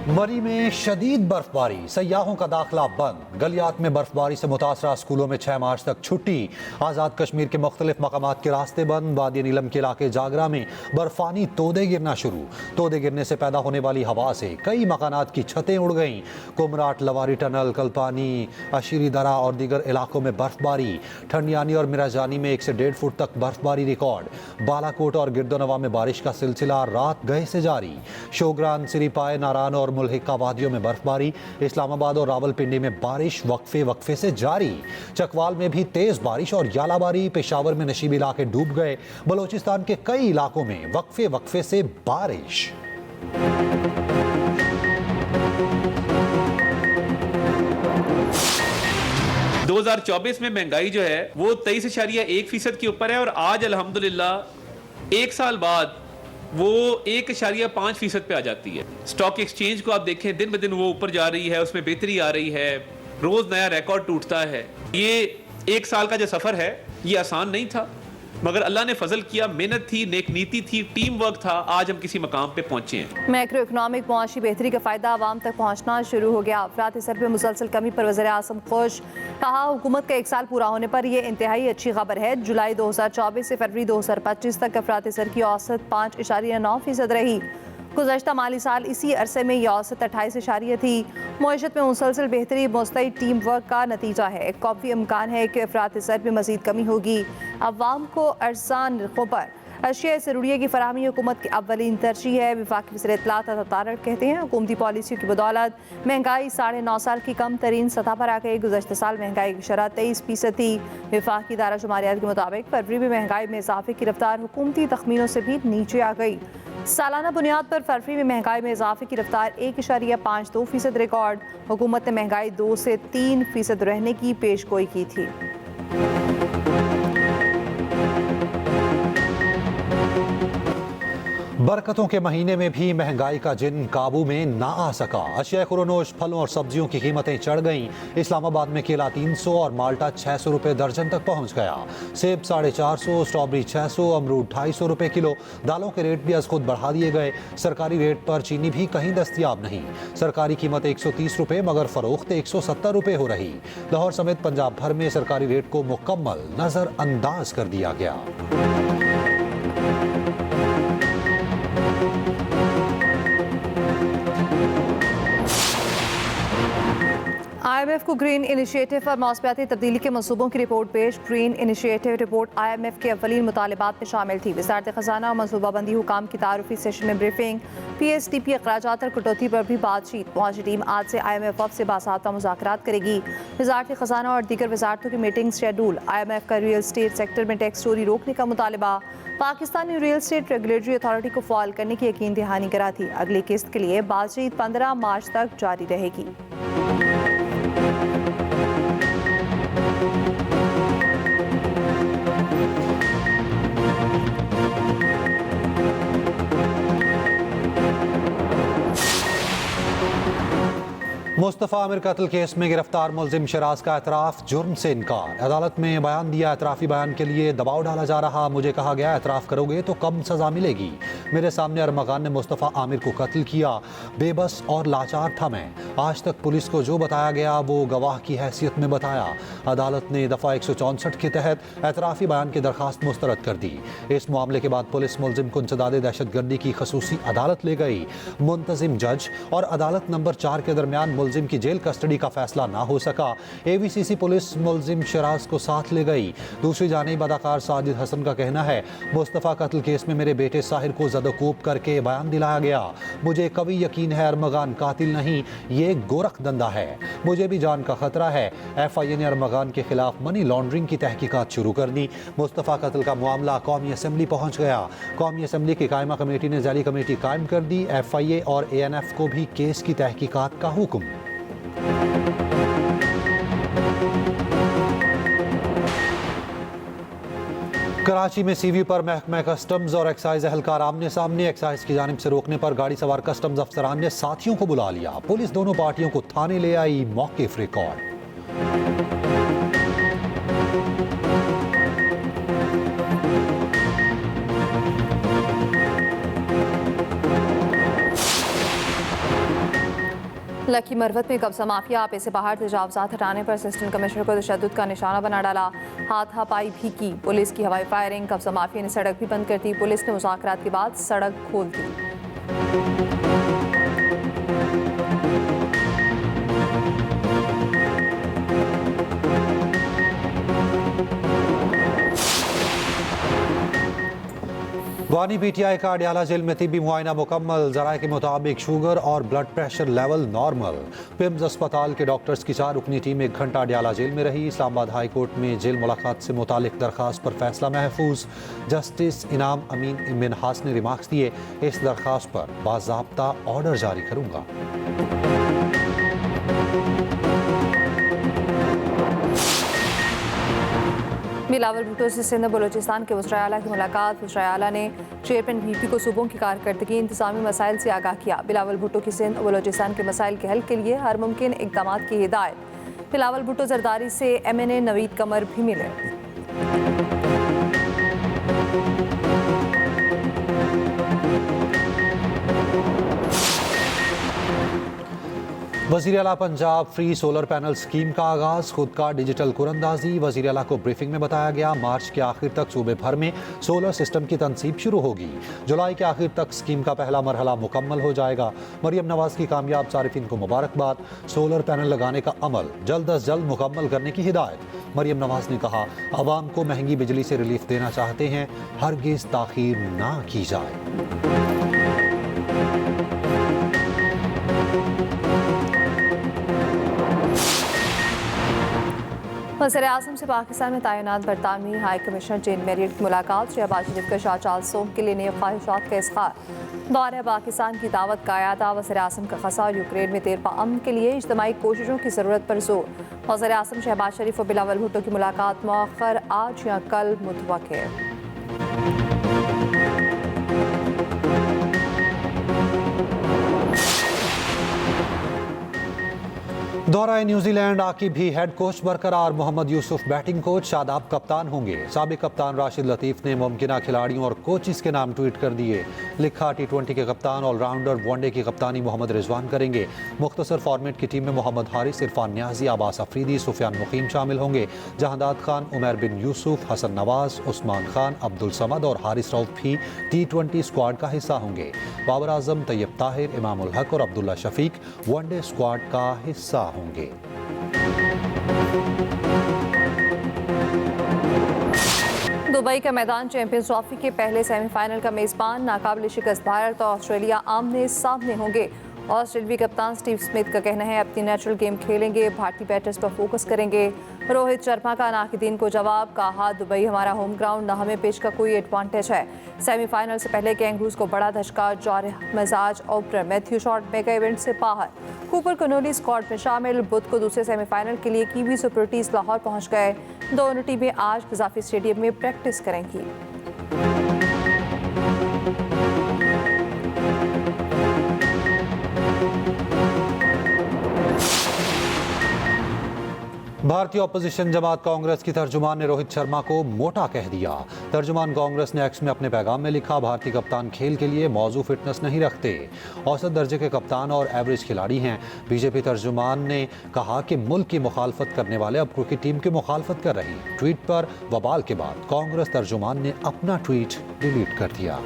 मरी में शदीद बर्फबारी, सयाहों का दाखिला बंद। गलियात में बर्फबारी से मुतासरा स्कूलों में 6 मार्च तक छुट्टी। आज़ाद कश्मीर के मुख्तलिफ मकामात के रास्ते बंद। वादी नीलम के इलाके जागरा में बर्फानी तोदे गिरना शुरू। तोदे गिरने से पैदा होने वाली हवा से कई मकानात की छतें उड़ गईं। कुमराट, लवारी टनल, कल्पानी, अशीरी दरा और दीगर इलाकों में बर्फबारी। ठंडियानी और मिराजानी में 1 से 1.5 फुट तक बर्फबारी रिकॉर्ड। बालाकोट और गिरदोनवा में बारिश का सिलसिला रात गए से जारी। शोगरान, सिरीपाए, नारान और मुल्हिका वादियों में बर्फबारी। इस्लामाबाद और रावलपिंडी में बारिश वक्फे से जारी। चकवाल में भी तेज बारिश और यालाबारी। पेशावर में नशीबी इलाके डूब गए। बलोचिस्तान के कई इलाकों में वक्फे से बारिश। 2024 में महंगाई जो है वो 23.1% के ऊपर है और आज अल्हम्दुलिल्लाह 1 साल बाद वो 1.5% पे आ जाती है। स्टॉक एक्सचेंज को आप देखें, दिन ब दिन वो ऊपर जा रही है, उसमें बेहतरी आ रही है, रोज नया रिकॉर्ड टूटता है। ये 1 साल का जो सफर है ये आसान नहीं था, मगर अल्लाह ने फजल किया, मेहनत थी, नेक नीति थी, टीम वर्क था, आज हम किसी मकाम पे पहुंचे हैं। मैक्रो इकनॉमिक मुआशी बेहतरी का फ़ायदा आवाम तक पहुँचना शुरू हो गया। अफरात सर पे मुसलसल कमी पर वज़ीर आज़म खुश। कहा, हुकूमत का 1 साल पूरा होने पर यह इंतहाई अच्छी खबर है। जुलाई 2024 से फरवरी 2025 तक अफरात सर की औसत 5.9% रही। गुज़श्ता माली साल इसी अरसे में यह औसत 28 थी। मईशत में मुसलसल बेहतरी मुस्तैद टीम वर्क का नतीजा है। काफ़ी इम्कान है कि अफरात सर में मज़ीद कमी होगी। अवाम को अरसान नरखों पर अशिया ज़रूरिया की फराहमी हुकूमत की अव्वलीन तरजीह है। वफाकी वज़ीर इत्तलात अता तारड़ कहते हैं, हुकूमती पॉलिसियों की बदौलत महंगाई 9.5 साल की कम तरीन सतह पर आ गई। गुज़श्ता साल महंगाई की शरह 23% थी। वफाकी इदारा शुमारियात के मुताबिक फरवरी में महंगाई में इजाफे की रफ्तार हुकूमती तखमीनों से भी नीचे आ गई। सालाना बुनियाद पर फरवरी में महंगाई में इजाफे की रफ्तार 1.52% रिकॉर्ड। हुकूमत ने महंगाई 2 से 3% रहने की पेशगोई की थी। बरकतों के महीने में भी महंगाई का जिन काबू में ना आ सका। अशिया खुरोनोश, फलों और सब्जियों की कीमतें चढ़ गईं। इस्लामाबाद में केला 300 और माल्टा 600 रुपये दर्जन तक पहुंच गया। सेब 450, स्ट्रॉबेरी 600, अमरूद 250 रुपये किलो। दालों के रेट भी अज खुद बढ़ा दिए गए। सरकारी रेट पर चीनी भी कहीं दस्तयाब नहीं। सरकारी कीमत 130 रुपये मगर फरोख्त 170 रुपये हो रही। लाहौर समेत पंजाब भर में सरकारी रेट को मुकम्मल नजरअंदाज कर दिया गया। IMF को ग्रीन इनिशिएटिव पर मौसमियाती तब्दीली के मनसूबों की रिपोर्ट पेश। ग्रीन इनिशिएटिव रिपोर्ट IMF के अव्वलीन मुतालिबात में शामिल थी। वज़ारत ख़ज़ाना और मनसूबाबंदी हुकाम की तारुफी सेशन में ब्रीफिंग। PSDP अखराजात और कटौती पर भी बातचीत। मुआशी टीम आज से IMF वफ़द से बासाबता मुज़ाकरात करेगी। वज़ारत ख़ज़ाना और दीगर वज़ारतों की मीटिंग शेड्यूल। IMF का रियल स्टेट सेक्टर में टैक्स चोरी रोकने का मुतालबा। Pakistani real estate regulatory authority को फ़ाल करने की यकीन दहानी करा थी। अगली किस्त के लिए बातचीत 15 मार्च तक जारी रहेगी। मुस्तफ़ा आमिर कत्ल केस में गिरफ्तार मुलजिम शराज का एतराफ़, जुर्म से इनकार। अदालत में बयान दिया, एतराफ़ी बयान के लिए दबाव डाला जा रहा। मुझे कहा गया एतराफ़ करोगे तो कम सज़ा मिलेगी। मेरे सामने अरमगान ने मुस्तफ़ा आमिर को कत्ल किया। बेबस और लाचार था मैं। आज तक पुलिस को जो बताया गया वो गवाह की हैसियत में बताया। अदालत ने दफ़ा 164 के तहत एतराफ़ी बयान की दरख्वास्त मुस्तरद कर दी। इस मामले के बाद पुलिस मुलजिम को इंसदाद दहशतगर्दी की खसूसी अदालत ले गई। मुंतजिम जज और अदालत नंबर 4 के दरमियान मुलजिम की जेल कस्टडी का फैसला ना हो सका। AVCC पुलिस मुलजिम शराज को साथ ले गई। दूसरी जानिब अदाकार साजिद हसन का कहना है, मुस्तफ़ा कत्ल केस में मेरे बेटे साहिर को ज़दोकोब करके बयान दिलाया गया। मुझे कभी यकीन है अरमगान कातिल नहीं, ये गोरख दंदा है। मुझे भी जान का खतरा है। FIA ने अरमगान के खिलाफ मनी लॉन्ड्रिंग की तहकीकात शुरू कर दी। मुस्तफ़ा कत्ल का मामला कौमी असम्बली पहुँच गया। कौमी असम्बली की कायमा कमेटी ने ज़ैली कमेटी कायम कर दी। FIA और ANF को भी केस की तहकीकात का हुक्म। कराची में सीवी पर महकमा कस्टम्स और एक्साइज एहलकार आमने सामने। एक्साइज की जानिब से रोकने पर गाड़ी सवार कस्टम्स अफसरान ने साथियों को बुला लिया। पुलिस दोनों पार्टियों को थाने ले आई। मौक़िफ़ रिकॉर्ड। लकी मरवत में कब्जा माफिया आपे से बाहर तजावजात हटाने पर असिस्टेंट कमिश्नर को तशद्दुद का निशाना बना डाला। हाथापाई भी की। पुलिस की हवाई फायरिंग। कब्जा माफिया ने सड़क भी बंद कर दी। पुलिस ने मुज़ाकरात के बाद सड़क खोल दी। वानी पीटीआई का अडयाला जेल में तिब्बी मुआयना मुकम्मल। जराये के मुताबिक शुगर और blood pressure level normal. PIMS अस्पताल के डॉक्टर्स की 4 रुकनी टीम 1 घंटा अडयाला जेल में रही। इस्लामाबाद हाई कोर्ट में जेल मुलाकात से मुतालिक दरखास्त पर फैसला महफूज। जस्टिस इनाम अमीन मिनहास ने रिमार्क्स दिए, इस दरखास्त पर बाज़ाब्ता ऑर्डर जारी करूंगा। बिलावल भुट्टो से सिंध बलोचिस्तान के वज़ीर आला की मुलाकात। वज़ीर आला ने चेयरमैन VP को सूबों की कारकर्दगी इंतजामी मसाइल से आगाह किया। बिलावल भुट्टो की सिंध और बलोचिस्तान के मसाइल के हल के लिए हर मुमकिन इकदाम की हिदायत। बिलावल भुट्टो जरदारी से MNA नवीद कमर भी मिले। वज़ीर आला Punjab free solar panel scheme का आगाज़। खुद का डिजिटल कुरंदाजी। वज़ीर आला को ब्रीफिंग में बताया गया, मार्च के आखिर तक सूबे भर में सोलर सिस्टम की तनसीब शुरू होगी। जुलाई के आखिर तक स्कीम का पहला मरहला मुकम्मल हो जाएगा। मरियम नवाज की कामयाब सारिफिन को मुबारकबाद। सोलर पैनल लगाने का अमल जल्द अज जल्द मुकम्मल करने की हिदायत। मरियम नवाज ने कहा, आवाम को महंगी बिजली से रिलीफ देना चाहते हैं, हरगिज़ ताख़ीर ना की जाए। वज़ीर आज़म से पाकिस्तान में तैनात बरतानवी हाई कमिश्नर जेन मैरियट की मुलाकात। शहबाज शरीफ का शाह चार्ल्स सोम के लिए नए ख्वाहिशात का इज़हार। दौरे पाकिस्तान की दावत का आयादा। वज़ीर आज़म का ख़सा यूक्रेन में देरपा अमन के लिए इज्तिमाई कोशिशों की ज़रूरत पर जोर। वज़ीर आज़म शहबाज शरीफ और बिलावल भुट्टो की मुलाकात मौखर आज या कल मुतवक्किर। दौरा न्यूजीलैंड आकिब भी हेड कोच बरकरार। मोहम्मद यूसुफ बैटिंग कोच, शादाब कप्तान होंगे। साबिक कप्तान राशिद लतीफ़ ने मुमकिना खिलाड़ियों और कोचिस के नाम ट्वीट कर दिए। लिखा, T20 के कप्तान ऑलराउंडर वनडे की कप्तानी मोहम्मद रिजवान करेंगे। मुख्तसर फॉर्मेट की टीम में मोहम्मद हारिस, इरफान न्याजी, अब्बास अफरीदी, सुफियान मुकीम शामिल होंगे। जहांदाद खान, उमर बिन यूसुफ, हसन नवाज, उस्मान खान, अब्दुल समद और हारिस रऊफ भी T20 स्क्वाड का हिस्सा होंगे। बाबर आजम, तैयब ताहिर, इमामुल हक और अब्दुल्ला शफीक वनडे स्क्वाड का हिस्सा होंगे। दुबई का मैदान चैंपियंस ट्रॉफी के पहले सेमीफाइनल का मेजबान नाकाबिल शिकस्त भारत और ऑस्ट्रेलिया आमने सामने होंगे। ऑस्ट्रेलियावी कप्तान स्टीव स्मिथ का कहना है, अपनी नेचुरल गेम खेलेंगे, भारतीय बैटर्स पर फोकस करेंगे। रोहित शर्मा का नाकिदीन को जवाब। कहा, दुबई हमारा होम ग्राउंड, न हमें पिच का कोई एडवांटेज है। सेमीफाइनल से पहले कैंगरूज को बड़ा धचका। जौहर मिजाज opener Matthew Short mega event से बाहर। कूपर कनोली स्क्वाड में शामिल। बुध को दूसरे सेमीफाइनल के लिए कीवी सुपरटीज लाहौर पहुंच गए। दोनों टीमें आज कजाफी स्टेडियम में प्रैक्टिस करेंगी। भारतीय अपोजिशन जमात कांग्रेस की तर्जुमान ने रोहित शर्मा को मोटा कह दिया। तर्जुमान कांग्रेस ने एक्स में अपने पैगाम में लिखा, भारतीय कप्तान खेल के लिए मौजू फिटनेस नहीं रखते, औसत दर्जे के कप्तान और एवरेज खिलाड़ी हैं। बीजेपी तर्जुमान ने कहा कि मुल्क की मुखालफत करने वाले अब क्रिकेट टीम की मुखालफत कर रही। ट्वीट पर बवाल के बाद कांग्रेस तर्जुमान ने अपना ट्वीट डिलीट कर दिया।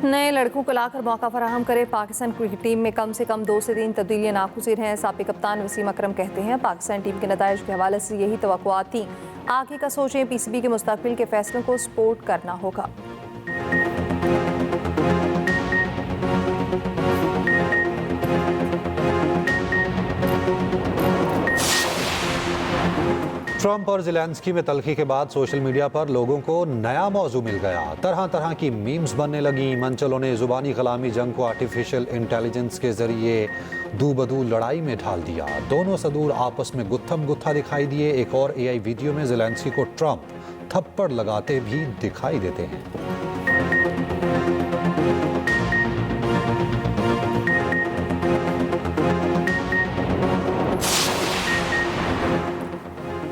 नए लड़कों को लाकर मौका फराहम करे। पाकिस्तान क्रिकेट टीम में कम से कम 2 से 3 तब्दीलियां नागुज़ीर हैं। साबिक कप्तान वसीम अकरम कहते हैं, पाकिस्तान टीम के नताइज के हवाले से यही तवक्कुआत थी। आगे का सोचें, PCB के मुस्तकबिल के फैसलों को सपोर्ट करना होगा। ट्रंप और ज़ेलेंस्की में तल्खी के बाद सोशल मीडिया पर लोगों को नया मौजू मिल गया। तरह तरह की मीम्स बनने लगी। मनचलों ने जुबानी कलामी जंग को आर्टिफिशियल इंटेलिजेंस के जरिए दू बदू लड़ाई में ढाल दिया। दोनों सदूर आपस में गुत्थम गुत्था दिखाई दिए। एक और AI वीडियो में ज़ेलेंस्की को ट्रंप थप्पड़ लगाते भी दिखाई देते हैं।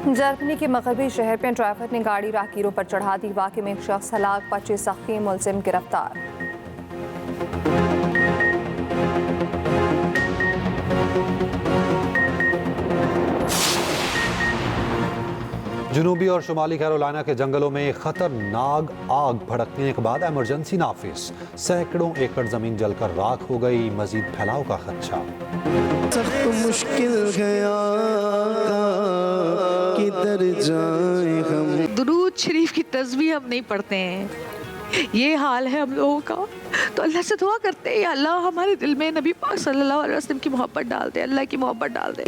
जर्मनी के मगरबी शहर में ड्राइवर ने गाड़ी राहगीरों पर चढ़ा दी। वाक़े में एक शख्स हलाक, 25 ज़ख्मी, मुलजिम गिरफ्तार। जनूबी और शुमाली कैरोलिना के जंगलों में खतरनाक आग भड़कने के बाद इमरजेंसी नाफिज। सैकड़ों एकड़ जमीन जलकर राख हो गई, मजीद फैलाव का खदशा। सख्त मुश्किल गया किधर जाए हम। दुरूद शरीफ की तस्बीह हम नहीं पढ़ते हैं, ये हाल है हम लोगों का। तो अल्लाह से दुआ करते हैं, या अल्लाह हमारे दिल में नबी पाक सल्लल्लाहु अलैहि वसल्लम की मोहब्बत डाल दे, अल्लाह की मोहब्बत डाल दे।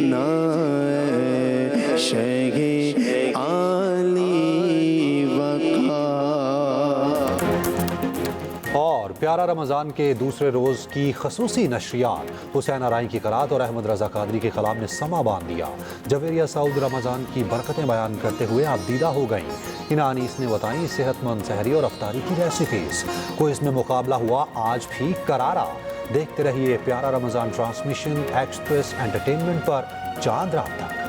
और प्यारा रमज़ान के दूसरे रोज़ की खसूसी नशरियात। हुसैन आराई की क़रात और अहमद रज़ा कादरी के कलाम ने समा बांध दिया। जवेरिया सऊद रमज़ान की बरकतें बयान करते हुए आबदीदा हो गईं। इनानीस ने बताई सेहतमंद सहरी और अफ्तारी की रेसिपीज़। कोई इसमें मुकाबला हुआ आज भी करारा। देखते रहिए प्यारा रमज़ान ट्रांसमिशन एक्सप्रेस एंटरटेनमेंट पर चांद रात तक।